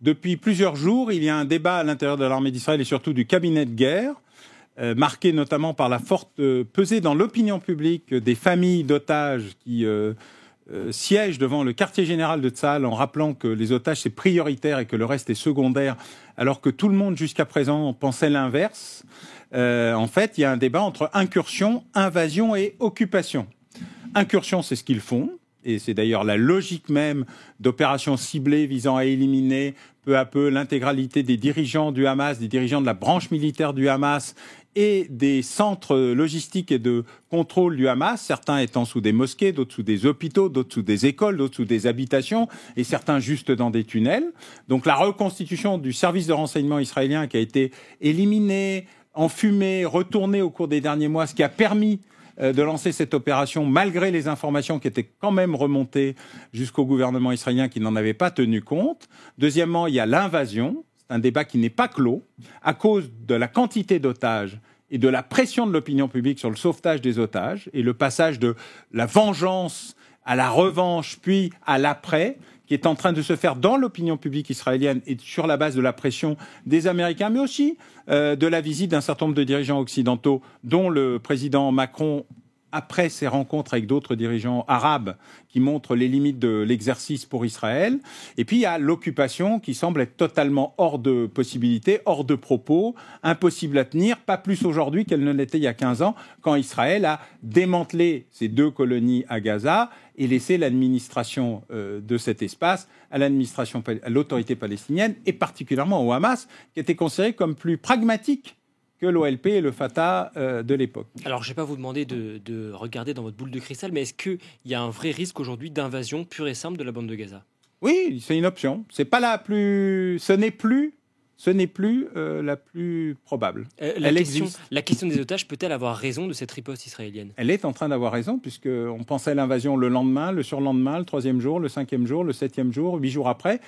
Depuis plusieurs jours, il y a un débat à l'intérieur de l'armée d'Israël et surtout du cabinet de guerre, marqué notamment par la forte pesée dans l'opinion publique des familles d'otages qui siègent devant le quartier général de Tsahal en rappelant que les otages c'est prioritaire et que le reste est secondaire, alors que tout le monde jusqu'à présent pensait l'inverse. En fait, il y a un débat entre incursion, invasion et occupation. Incursion, c'est ce qu'ils font. Et c'est d'ailleurs la logique même d'opérations ciblées visant à éliminer peu à peu l'intégralité des dirigeants du Hamas, des dirigeants de la branche militaire du Hamas et des centres logistiques et de contrôle du Hamas, certains étant sous des mosquées, d'autres sous des hôpitaux, d'autres sous des écoles, d'autres sous des habitations et certains juste dans des tunnels. Donc la reconstitution du service de renseignement israélien qui a été éliminé, enfumé, retourné au cours des derniers mois, ce qui a permis de lancer cette opération malgré les informations qui étaient quand même remontées jusqu'au gouvernement israélien qui n'en avait pas tenu compte. Deuxièmement, il y a l'invasion. C'est un débat qui n'est pas clos à cause de la quantité d'otages et de la pression de l'opinion publique sur le sauvetage des otages et le passage de la vengeance à la revanche puis à l'après qui est en train de se faire dans l'opinion publique israélienne et sur la base de la pression des Américains, mais aussi de la visite d'un certain nombre de dirigeants occidentaux, dont le président Macron, après ses rencontres avec d'autres dirigeants arabes, qui montrent les limites de l'exercice pour Israël. Et puis il y a l'occupation qui semble être totalement hors de possibilité, hors de propos, impossible à tenir, pas plus aujourd'hui qu'elle ne l'était il y a 15 ans, quand Israël a démantelé ses 2 colonies à Gaza et laissé l'administration de cet espace à l'autorité palestinienne et particulièrement au Hamas, qui était considéré comme plus pragmatique que l'OLP et le Fatah de l'époque. Alors, je ne vais pas vous demander de regarder dans votre boule de cristal, mais est-ce qu'il y a un vrai risque aujourd'hui d'invasion pure et simple de la bande de Gaza ? Oui, c'est une option. Ce n'est plus la plus probable. La question des otages peut-elle avoir raison de cette riposte israélienne ? Elle est en train d'avoir raison, puisqu'on pensait à l'invasion le lendemain, le surlendemain, le 3e jour, le 5e jour, le 7e jour, 8 jours après.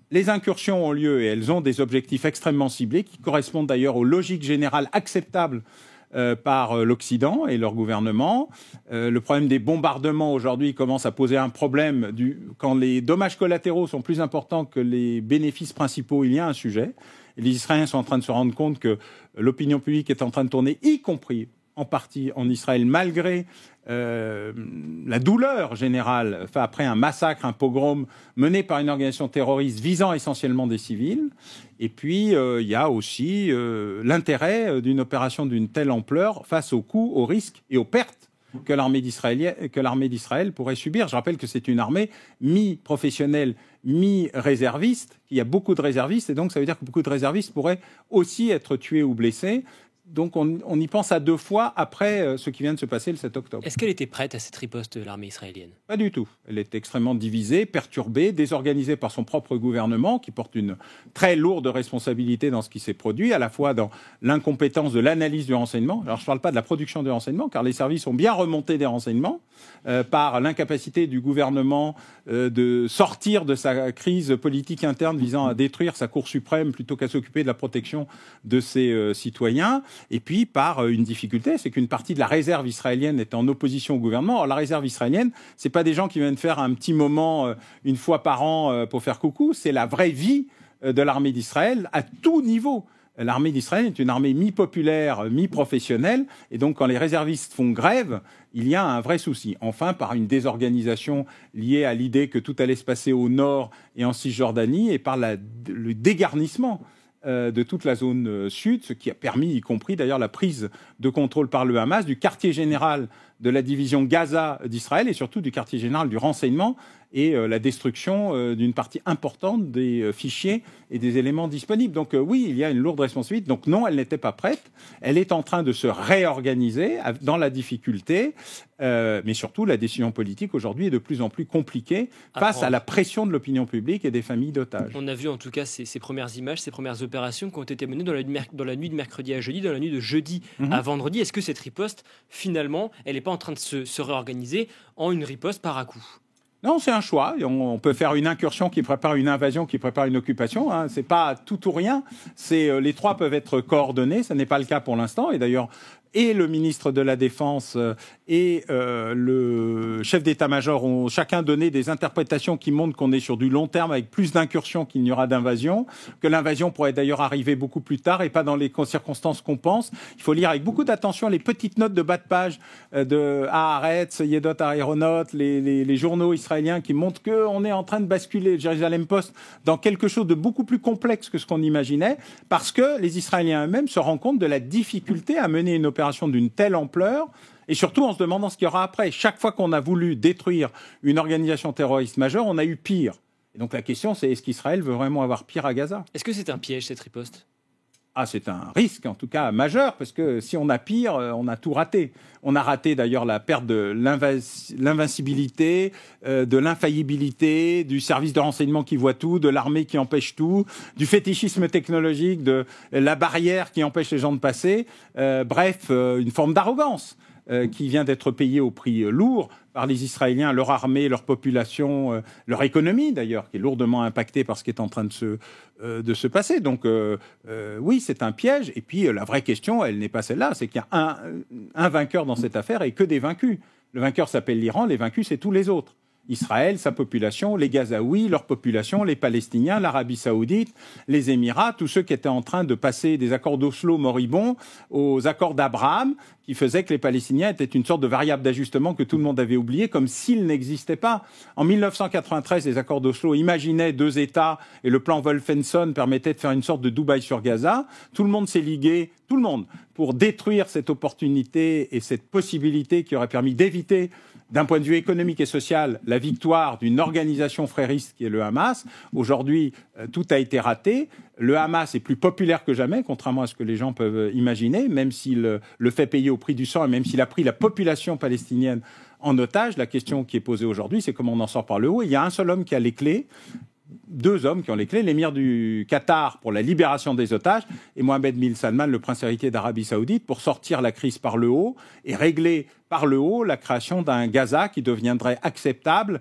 Les incursions ont lieu et elles ont des objectifs extrêmement ciblés qui correspondent d'ailleurs aux logiques générales acceptables par l'Occident et leur gouvernement. Le problème des bombardements aujourd'hui commence à poser un problème. Quand les dommages collatéraux sont plus importants que les bénéfices principaux, il y a un sujet. Et les Israéliens sont en train de se rendre compte que l'opinion publique est en train de tourner, y compris en partie en Israël, malgré la douleur générale après un massacre, un pogrom mené par une organisation terroriste visant essentiellement des civils. Et puis, il y a aussi l'intérêt d'une opération d'une telle ampleur face aux coûts, aux risques et aux pertes que l'armée d'Israël pourrait subir. Je rappelle que c'est une armée mi-professionnelle, mi-réserviste. Il y a beaucoup de réservistes et donc ça veut dire que beaucoup de réservistes pourraient aussi être tués ou blessés. Donc on y pense à 2 fois après ce qui vient de se passer le 7 octobre. Est-ce qu'elle était prête à cette riposte de l'armée israélienne ? Pas du tout. Elle est extrêmement divisée, perturbée, désorganisée par son propre gouvernement qui porte une très lourde responsabilité dans ce qui s'est produit, à la fois dans l'incompétence de l'analyse du renseignement. Alors je ne parle pas de la production du renseignement, car les services ont bien remonté des renseignements, par l'incapacité du gouvernement de sortir de sa crise politique interne visant à détruire sa Cour suprême plutôt qu'à s'occuper de la protection de ses citoyens. Et puis par une difficulté, c'est qu'une partie de la réserve israélienne est en opposition au gouvernement. Alors la réserve israélienne, c'est pas des gens qui viennent faire un petit moment une fois par an pour faire coucou, c'est la vraie vie de l'armée d'Israël à tout niveau. L'armée d'Israël est une armée mi-populaire, mi-professionnelle, et donc quand les réservistes font grève, il y a un vrai souci. Enfin, par une désorganisation liée à l'idée que tout allait se passer au nord et en Cisjordanie, et par le dégarnissement de toute la zone sud, ce qui a permis, y compris d'ailleurs la prise de contrôle par le Hamas du quartier général de la division Gaza d'Israël et surtout du quartier général du renseignement et la destruction d'une partie importante des fichiers et des éléments disponibles. Donc oui, il y a une lourde responsabilité. Donc non, elle n'était pas prête. Elle est en train de se réorganiser dans la difficulté, mais surtout la décision politique aujourd'hui est de plus en plus compliquée face à la pression de l'opinion publique et des familles d'otages. On a vu en tout cas ces premières images, ces premières opérations qui ont été menées dans la nuit de mercredi à jeudi, dans la nuit de jeudi à vendredi. Est-ce que cette riposte, finalement, elle n'est pas en train de se réorganiser en une riposte par à-coup ? Non, c'est un choix. On peut faire une incursion qui prépare une invasion, qui prépare une occupation. Hein. C'est pas tout ou rien. Les 3 peuvent être coordonnés. Ce n'est pas le cas pour l'instant. Et d'ailleurs, et le ministre de la Défense et le chef d'état-major ont chacun donné des interprétations qui montrent qu'on est sur du long terme avec plus d'incursions qu'il n'y aura d'invasion, que l'invasion pourrait d'ailleurs arriver beaucoup plus tard et pas dans les circonstances qu'on pense. Il faut lire avec beaucoup d'attention les petites notes de bas de page de Haaretz, Yedot Aharonot, les journaux israéliens qui montrent qu'on est en train de basculer, le Jerusalem Post, dans quelque chose de beaucoup plus complexe que ce qu'on imaginait, parce que les Israéliens eux-mêmes se rendent compte de la difficulté à mener une opération d'une telle ampleur. Et surtout en se demandant ce qu'il y aura après. Chaque fois qu'on a voulu détruire une organisation terroriste majeure, on a eu pire. Et donc la question, c'est est-ce qu'Israël veut vraiment avoir pire à Gaza ? Est-ce que c'est un piège, cette riposte ? C'est un risque, en tout cas, majeur, parce que si on a pire, on a tout raté. On a raté d'ailleurs la perte de l'invincibilité, de l'infaillibilité, du service de renseignement qui voit tout, de l'armée qui empêche tout, du fétichisme technologique, de la barrière qui empêche les gens de passer. Bref, une forme d'arrogance qui vient d'être payée au prix lourd par les Israéliens, leur armée, leur population, leur économie d'ailleurs, qui est lourdement impactée par ce qui est en train de se passer. Donc oui, c'est un piège. Et puis la vraie question, elle n'est pas celle-là, c'est qu'il y a un vainqueur dans cette affaire et que des vaincus. Le vainqueur s'appelle l'Iran, les vaincus, c'est tous les autres. Israël, sa population, les Gazaouis, leur population, les Palestiniens, l'Arabie Saoudite, les Émirats, tous ceux qui étaient en train de passer des accords d'Oslo moribonds aux accords d'Abraham, qui faisaient que les Palestiniens étaient une sorte de variable d'ajustement que tout le monde avait oublié, comme s'ils n'existaient pas. En 1993, les accords d'Oslo imaginaient 2 États et le plan Wolfenson permettait de faire une sorte de Dubaï sur Gaza. Tout le monde s'est ligué, tout le monde, pour détruire cette opportunité et cette possibilité qui aurait permis d'éviter, d'un point de vue économique et social, la victoire d'une organisation frériste qui est le Hamas. Aujourd'hui, tout a été raté. Le Hamas est plus populaire que jamais, contrairement à ce que les gens peuvent imaginer, même s'il le fait payer au prix du sang et même s'il a pris la population palestinienne en otage. La question qui est posée aujourd'hui, c'est comment on en sort par le haut. Il y a un seul homme qui a les clés. 2 hommes qui ont les clés, l'émir du Qatar pour la libération des otages et Mohammed bin Salman, le prince héritier d'Arabie Saoudite, pour sortir la crise par le haut et régler par le haut la création d'un Gaza qui deviendrait acceptable,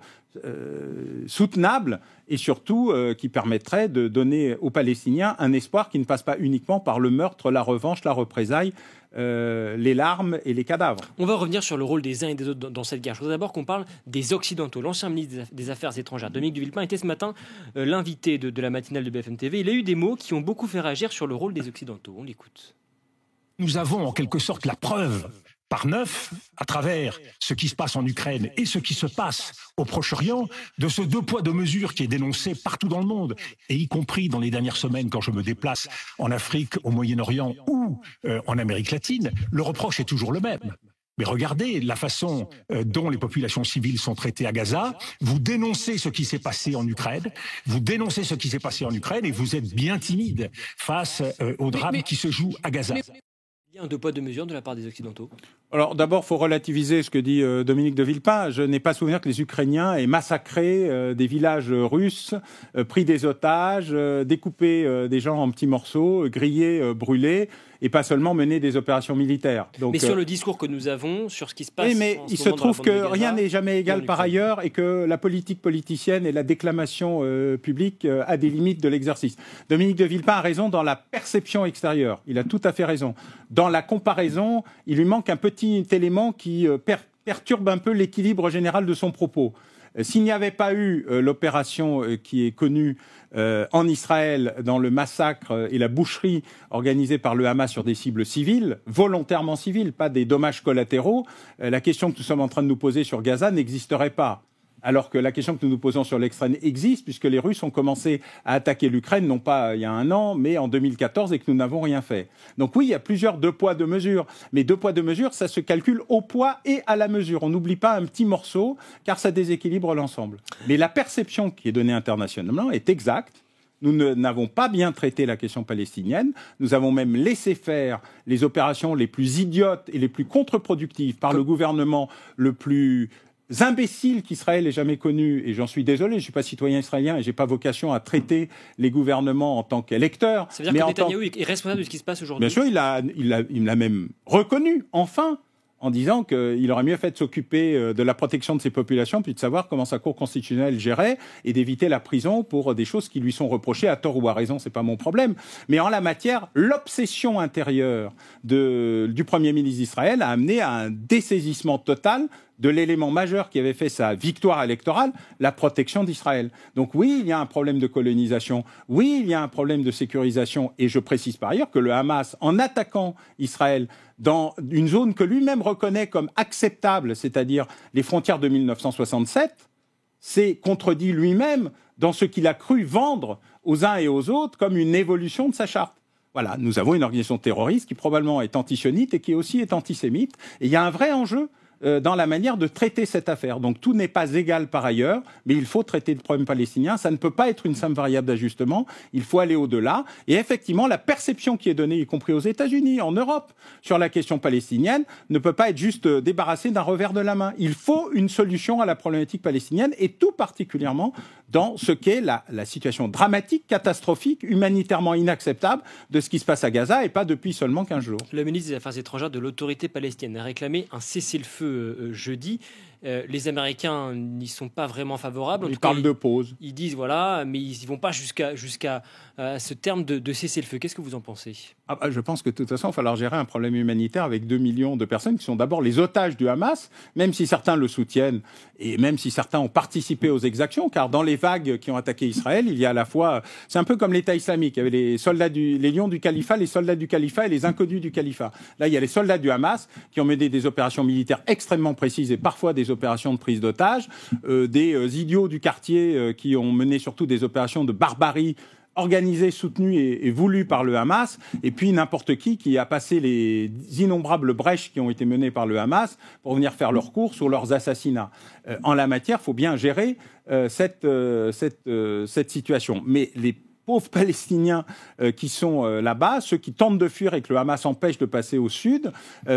soutenable et surtout qui permettrait de donner aux Palestiniens un espoir qui ne passe pas uniquement par le meurtre, la revanche, la représaille, les larmes et les cadavres. On va revenir sur le rôle des uns et des autres dans cette guerre. Je voudrais d'abord qu'on parle des Occidentaux. L'ancien ministre des Affaires étrangères, Dominique de Villepin, était ce matin l'invité de la matinale de BFM TV. Il a eu des mots qui ont beaucoup fait réagir sur le rôle des Occidentaux. On l'écoute. Nous avons en quelque sorte la preuve par 9, à travers ce qui se passe en Ukraine et ce qui se passe au Proche-Orient, de ce 2 poids 2 mesures qui est dénoncé partout dans le monde, et y compris dans les dernières semaines quand je me déplace en Afrique, au Moyen-Orient ou en Amérique latine, le reproche est toujours le même. Mais regardez la façon dont les populations civiles sont traitées à Gaza. Vous dénoncez ce qui s'est passé en Ukraine. Vous dénoncez ce qui s'est passé en Ukraine et vous êtes bien timide face au drame qui se joue à Gaza. Il y a un 2 poids 2 mesures de la part des Occidentaux. Alors d'abord, il faut relativiser ce que dit Dominique de Villepin. Je n'ai pas souvenir que les Ukrainiens aient massacré des villages russes, pris des otages, découpé des gens en petits morceaux, grillé, brûlé, et pas seulement mené des opérations militaires. Donc, mais sur le discours que nous avons, sur ce qui se passe... Oui, mais il se trouve que rien n'est jamais égal par ailleurs et que la politique politicienne et la déclamation publique a des limites de l'exercice. Dominique de Villepin a raison dans la perception extérieure. Il a tout à fait raison. Dans la comparaison, il lui manque un petit élément qui perturbe un peu l'équilibre général de son propos. S'il n'y avait pas eu l'opération qui est connue en Israël dans le massacre et la boucherie organisée par le Hamas sur des cibles civiles, volontairement civiles, pas des dommages collatéraux, la question que nous sommes en train de nous poser sur Gaza n'existerait pas. Alors que la question que nous nous posons sur l'Ukraine existe, puisque les Russes ont commencé à attaquer l'Ukraine, non pas il y a 1 an, mais en 2014, et que nous n'avons rien fait. Donc oui, il y a plusieurs 2 poids 2 mesures, mais 2 poids 2 mesures, ça se calcule au poids et à la mesure. On n'oublie pas un petit morceau, car ça déséquilibre l'ensemble. Mais la perception qui est donnée internationalement est exacte. Nous n'avons pas bien traité la question palestinienne. Nous avons même laissé faire les opérations les plus idiotes et les plus contre-productives par le gouvernement le plus imbéciles qu'Israël ait jamais connus, et j'en suis désolé, je ne suis pas citoyen israélien et je n'ai pas vocation à traiter les gouvernements en tant qu'électeur. Ça veut dire que Netanyahou est responsable de ce qui se passe aujourd'hui. Bien sûr, il l'a même reconnu, enfin, en disant qu'il aurait mieux fait de s'occuper de la protection de ses populations, puis de savoir comment sa Cour constitutionnelle gérait, et d'éviter la prison pour des choses qui lui sont reprochées à tort ou à raison, c'est pas mon problème. Mais en la matière, l'obsession intérieure du Premier ministre d'Israël a amené à un dessaisissement total de l'élément majeur qui avait fait sa victoire électorale, la protection d'Israël. Donc oui, il y a un problème de colonisation, oui, il y a un problème de sécurisation, et je précise par ailleurs que le Hamas, en attaquant Israël dans une zone que lui-même reconnaît comme acceptable, c'est-à-dire les frontières de 1967, s'est contredit lui-même dans ce qu'il a cru vendre aux uns et aux autres comme une évolution de sa charte. Voilà, nous avons une organisation terroriste qui probablement est antisionite et qui aussi est antisémite, et il y a un vrai enjeu dans la manière de traiter cette affaire. Donc tout n'est pas égal par ailleurs, mais il faut traiter le problème palestinien. Ça ne peut pas être une simple variable d'ajustement. Il faut aller au-delà. Et effectivement, la perception qui est donnée, y compris aux États-Unis, en Europe, sur la question palestinienne, ne peut pas être juste débarrassée d'un revers de la main. Il faut une solution à la problématique palestinienne, et tout particulièrement dans ce qu'est la situation dramatique, catastrophique, humanitairement inacceptable de ce qui se passe à Gaza, et pas depuis seulement 15 jours. Le ministre des Affaires étrangères de l'autorité palestinienne a réclamé un cessez-le-feu jeudi. Les Américains n'y sont pas vraiment favorables. Ils parlent de pause. Ils disent voilà, mais ils ne vont pas jusqu'à ce terme de cessez-le-feu. Qu'est-ce que vous en pensez ? Je pense que de toute façon, il va falloir gérer un problème humanitaire avec 2 millions de personnes qui sont d'abord les otages du Hamas, même si certains le soutiennent et même si certains ont participé aux exactions, car dans les vagues qui ont attaqué Israël, il y a à la fois... C'est un peu comme l'État islamique. Il y avait les lions du califat, les soldats du califat et les inconnus du califat. Là, il y a les soldats du Hamas qui ont mené des opérations militaires extrêmement précises et parfois des opérations de prise d'otages, des idiots du quartier qui ont mené surtout des opérations de barbarie organisées, soutenues et voulues par le Hamas, et puis n'importe qui a passé les innombrables brèches qui ont été menées par le Hamas pour venir faire leurs courses ou leurs assassinats. En la matière, il faut bien gérer cette situation. Mais les pauvres Palestiniens qui sont là-bas, ceux qui tentent de fuir et que le Hamas empêche de passer au sud,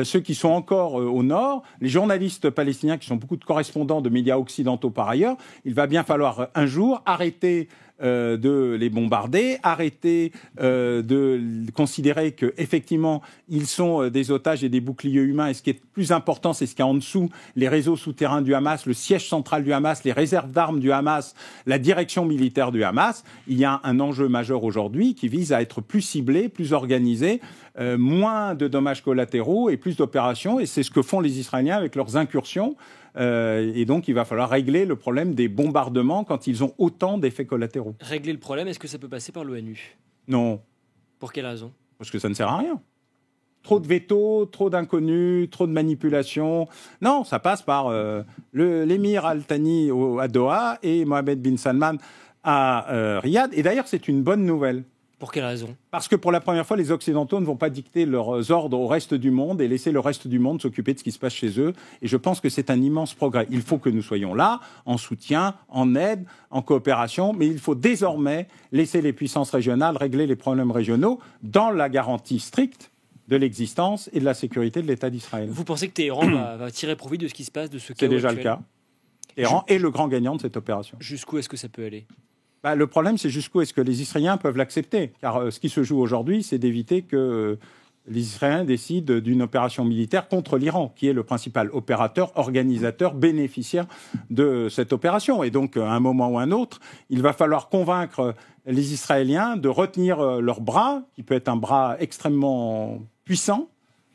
ceux qui sont encore au nord, les journalistes palestiniens qui sont beaucoup de correspondants de médias occidentaux par ailleurs, il va bien falloir un jour arrêter de les bombarder, arrêter de considérer qu'effectivement ils sont des otages et des boucliers humains, et ce qui est plus important, c'est ce qu'il y a en dessous, les réseaux souterrains du Hamas, le siège central du Hamas, les réserves d'armes du Hamas, la direction militaire du Hamas. Il y a un enjeu majeur aujourd'hui qui vise à être plus ciblé, plus organisé, moins de dommages collatéraux et plus d'opérations, et c'est ce que font les Israéliens avec leurs incursions. Et donc, il va falloir régler le problème des bombardements quand ils ont autant d'effets collatéraux. Régler le problème, est-ce que ça peut passer par l'ONU ? Non. Pour quelle raison ? Parce que ça ne sert à rien. Trop de veto, trop d'inconnus, trop de manipulations. Non, ça passe par l'émir Al-Thani à Doha et Mohammed bin Salman à Riyad. Et d'ailleurs, c'est une bonne nouvelle. Pour quelle raison ? Parce que pour la première fois, les Occidentaux ne vont pas dicter leurs ordres au reste du monde et laisser le reste du monde s'occuper de ce qui se passe chez eux. Et je pense que c'est un immense progrès. Il faut que nous soyons là, en soutien, en aide, en coopération, mais il faut désormais laisser les puissances régionales régler les problèmes régionaux dans la garantie stricte de l'existence et de la sécurité de l'État d'Israël. Vous pensez que Téhéran va tirer profit de ce qui se passe, de ce chaos actuel ? C'est déjà actuel ? le cas. Téhéran est le grand gagnant de cette opération. Jusqu'où est-ce que ça peut aller ? Le problème, c'est jusqu'où est-ce que les Israéliens peuvent l'accepter. Car ce qui se joue aujourd'hui, c'est d'éviter que les Israéliens décident d'une opération militaire contre l'Iran, qui est le principal opérateur, organisateur, bénéficiaire de cette opération. Et donc, à un moment ou à un autre, il va falloir convaincre les Israéliens de retenir leur bras, qui peut être un bras extrêmement puissant,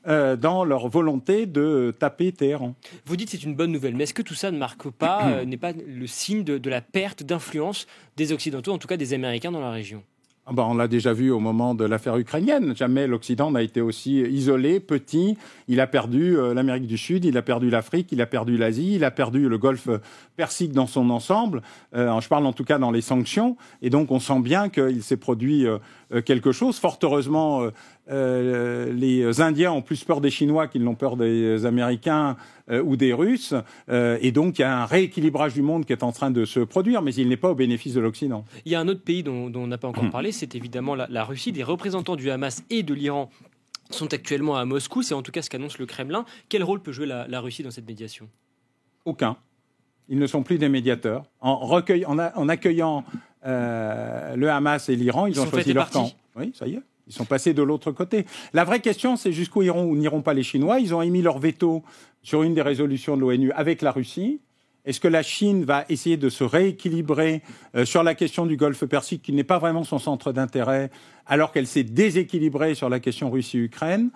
dans leur volonté de taper Téhéran. Vous dites que c'est une bonne nouvelle, mais est-ce que tout ça ne marque pas, n'est pas le signe de la perte d'influence des Occidentaux, en tout cas des Américains dans la région ? On l'a déjà vu au moment de l'affaire ukrainienne. Jamais l'Occident n'a été aussi isolé, petit. Il a perdu l'Amérique du Sud, il a perdu l'Afrique, il a perdu l'Asie, il a perdu le Golfe Persique dans son ensemble. Je parle en tout cas dans les sanctions. Et donc on sent bien qu'il s'est produit quelque chose. Fort heureusement, les Indiens ont plus peur des Chinois qu'ils n'ont peur des Américains ou des Russes. Et donc, il y a un rééquilibrage du monde qui est en train de se produire, mais il n'est pas au bénéfice de l'Occident. Il y a un autre pays dont on n'a pas encore parlé, c'est évidemment la Russie. Des représentants du Hamas et de l'Iran sont actuellement à Moscou. C'est en tout cas ce qu'annonce le Kremlin. Quel rôle peut jouer la Russie dans cette médiation ? Aucun. Ils ne sont plus des médiateurs. En accueillant le Hamas et l'Iran, ils ont choisi leur camp. Oui, ça y est. Ils sont passés de l'autre côté. La vraie question, c'est jusqu'où iront ou n'iront pas les Chinois. Ils ont émis leur veto sur une des résolutions de l'ONU avec la Russie. Est-ce que la Chine va essayer de se rééquilibrer sur la question du Golfe Persique, qui n'est pas vraiment son centre d'intérêt, alors qu'elle s'est déséquilibrée sur la question Russie-Ukraine?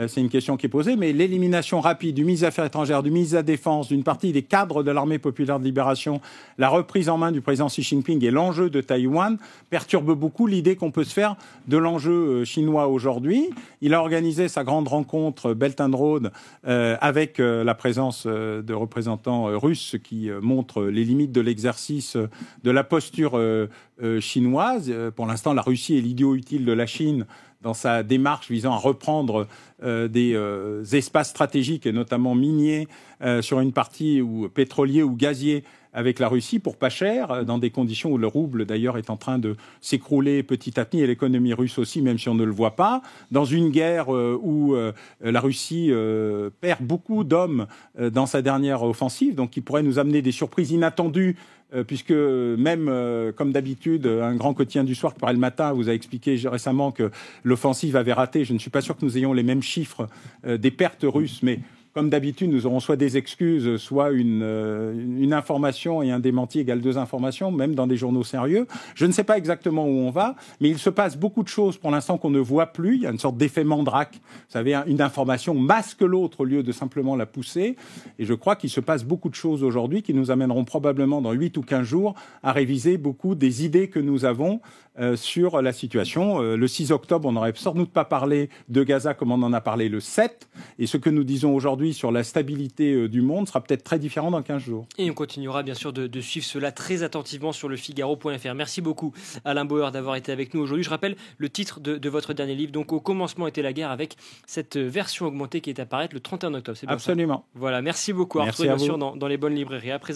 C'est une question qui est posée, mais l'élimination rapide du ministre des Affaires étrangères, du ministre de la Défense, d'une partie des cadres de l'Armée populaire de libération, la reprise en main du président Xi Jinping et l'enjeu de Taïwan perturbent beaucoup l'idée qu'on peut se faire de l'enjeu chinois aujourd'hui. Il a organisé sa grande rencontre Belt and Road avec la présence de représentants russes, ce qui montre les limites de l'exercice de la posture chinoise. Pour l'instant, la Russie est l'idiot utile de la Chine dans sa démarche visant à reprendre des espaces stratégiques, et notamment miniers, sur une partie ou pétrolier ou gazier avec la Russie pour pas cher, dans des conditions où le rouble d'ailleurs est en train de s'écrouler petit à petit, et l'économie russe aussi, même si on ne le voit pas, dans une guerre où la Russie perd beaucoup d'hommes dans sa dernière offensive, donc qui pourrait nous amener des surprises inattendues, puisque même, comme d'habitude, un grand quotidien du soir qui paraît le matin vous a expliqué récemment que l'offensive avait raté. Je ne suis pas sûr que nous ayons les mêmes chiffres des pertes russes, mais comme d'habitude, nous aurons soit des excuses, soit une information et un démenti égale 2 informations, même dans des journaux sérieux. Je ne sais pas exactement où on va, mais il se passe beaucoup de choses pour l'instant qu'on ne voit plus. Il y a une sorte d'effet mandrake. Vous savez, une information masque l'autre au lieu de simplement la pousser. Et je crois qu'il se passe beaucoup de choses aujourd'hui qui nous amèneront probablement dans 8 ou 15 jours à réviser beaucoup des idées que nous avons sur la situation. Le 6 octobre, on n'aurait sans doute pas parlé de Gaza comme on en a parlé le 7. Et ce que nous disons aujourd'hui sur la stabilité du monde sera peut-être très différent dans 15 jours. Et on continuera bien sûr de suivre cela très attentivement sur le Figaro.fr. Merci beaucoup Alain Bauer d'avoir été avec nous aujourd'hui. Je rappelle le titre de votre dernier livre, donc Au commencement était la guerre, avec cette version augmentée qui est à paraître le 31 octobre. C'est bien Absolument. ça. Voilà, merci beaucoup. Merci à vous. Bien sûr dans les bonnes librairies. À présent,